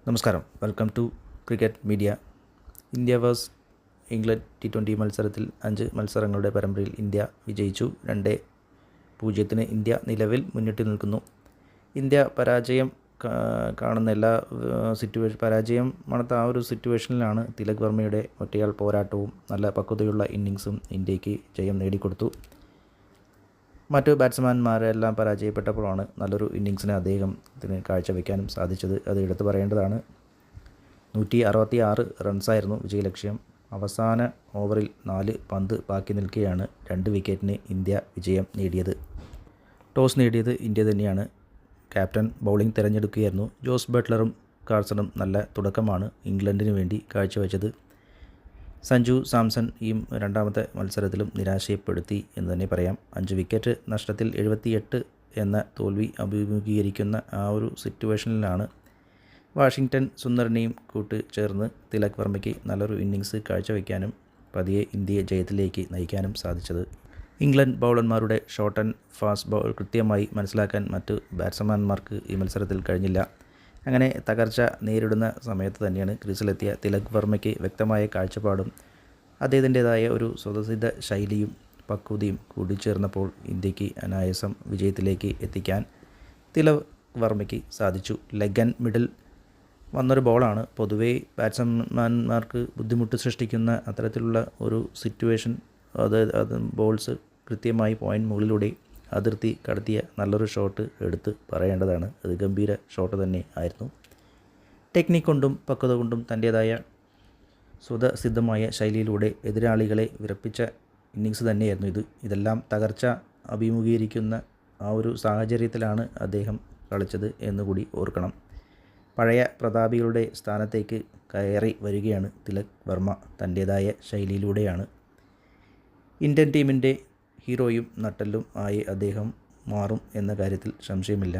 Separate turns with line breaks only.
നമസ്കാരം. Welcome to cricket media. India versus England T20 മത്സരത്തിൽ 5 മത്സരങ്ങളുടെ പരമ്പരയിൽ ഇന്ത്യ വിജയിച്ചു. 2-0 ഇന്ത്യ നിലവിൽ മുന്നിട്ട് നിൽക്കുന്നു. ഇന്ത്യ പരാജയം കാണുന്ന എല്ലാ പരാജയം മണത്ത ആ ഒരു സിറ്റുവേഷനിലാണ് തിലക് വർമ്മയുടെ ഒറ്റയാൾ പോരാട്ടവും നല്ല പക്വതയുള്ള ഇന്നിങ്സും ഇന്ത്യക്ക് ജയം നേടിക്കൊടുത്തു. മറ്റു ബാറ്റ്സ്മാൻമാരെല്ലാം പരാജയപ്പെട്ടപ്പോഴാണ് നല്ലൊരു ഇന്നിങ്സിന് അദ്ദേഹത്തിന് കാഴ്ചവെക്കാനും സാധിച്ചത്. അത് എടുത്തു പറയേണ്ടതാണ്. 166 റൺസായിരുന്നു വിജയലക്ഷ്യം. അവസാന ഓവറിൽ 4 പന്ത് ബാക്കി നിൽക്കെയാണ് 2 വിക്കറ്റിന് ഇന്ത്യ വിജയം നേടിയത്. ടോസ് നേടിയത് ഇന്ത്യ തന്നെയാണ്. ക്യാപ്റ്റൻ ബൗളിംഗ് തിരഞ്ഞെടുക്കുകയായിരുന്നു. ജോസ് ബട്ട്ലറും കാൾസണും നല്ല തുടക്കമാണ് ഇംഗ്ലണ്ടിന് വേണ്ടി കാഴ്ചവെച്ചത്. സഞ്ജു സാംസൺ ഈ രണ്ടാമത്തെ മത്സരത്തിലും നിരാശപ്പെടുത്തി എന്ന് തന്നെ പറയാം. 5 വിക്കറ്റ് നഷ്ടത്തിൽ 78 എന്ന തോൽവി അഭിമുഖീകരിക്കുന്ന ആ ഒരു സിറ്റുവേഷനിലാണ് വാഷിങ്ടൺ സുന്ദറിനെയും കൂട്ടുചേർന്ന് തിലക് വർമ്മയ്ക്ക് നല്ലൊരു ഇന്നിങ്സ് കാഴ്ചവെക്കാനും പതിയെ ഇന്ത്യയെ ജയത്തിലേക്ക് നയിക്കാനും സാധിച്ചത്. ഇംഗ്ലണ്ട് ബൗളർമാരുടെ ഷോർട്ട് ആൻഡ് ഫാസ്റ്റ് ബോൾ കൃത്യമായി മനസ്സിലാക്കാൻ മറ്റ് ബാറ്റ്സ്മാൻമാർക്ക് ഈ മത്സരത്തിൽ കഴിഞ്ഞില്ല. അങ്ങനെ തകർച്ച നേരിടുന്ന സമയത്ത് തന്നെയാണ് ക്രീസിലെത്തിയ തിലക് വർമ്മയ്ക്ക് വ്യക്തമായ കാഴ്ചപ്പാടും അദ്ദേഹത്തിൻ്റെതായ ഒരു സ്വതസിദ്ധ ശൈലിയും പക്വതയും കൂടിച്ചേർന്നപ്പോൾ ഇന്ത്യക്ക് അനായാസം വിജയത്തിലേക്ക് എത്തിക്കാൻ തിലക് വർമ്മയ്ക്ക് സാധിച്ചു. ലെഗ് ആൻഡ് മിഡിൽ വന്നൊരു ബോളാണ്. പൊതുവേ ബാറ്റ്സ്മാൻമാർക്ക് ബുദ്ധിമുട്ട് സൃഷ്ടിക്കുന്ന അത്തരത്തിലുള്ള ഒരു സിറ്റുവേഷൻ അത് ബോൾസ് കൃത്യമായി പോയിൻ്റ് മുകളിലൂടെ അതിർത്തി കടത്തിയ നല്ലൊരു ഷോട്ട് എടുത്ത് പറയേണ്ടതാണ്. അത് ഗംഭീര ഷോട്ട് തന്നെ ആയിരുന്നു. ടെക്നിക് കൊണ്ടും പക്വത കൊണ്ടും തൻ്റേതായ സ്വതസിദ്ധമായ ശൈലിയിലൂടെ എതിരാളികളെ വിറപ്പിച്ച ഇന്നിങ്സ് തന്നെയായിരുന്നു ഇതെല്ലാം തകർച്ച അഭിമുഖീകരിക്കുന്ന ആ ഒരു സാഹചര്യത്തിലാണ് അദ്ദേഹം കളിച്ചത് എന്നുകൂടി ഓർക്കണം. പഴയ പ്രതാപികളുടെ സ്ഥാനത്തേക്ക് കയറി വരികയാണ് തിലക് വർമ്മ. തൻ്റേതായ ശൈലിയിലൂടെയാണ് ഇന്ത്യൻ ടീമിൻ്റെ ഹീറോയും നട്ടെല്ലും ആയി അദ്ദേഹം മാറും എന്ന കാര്യത്തിൽ സംശയമില്ല.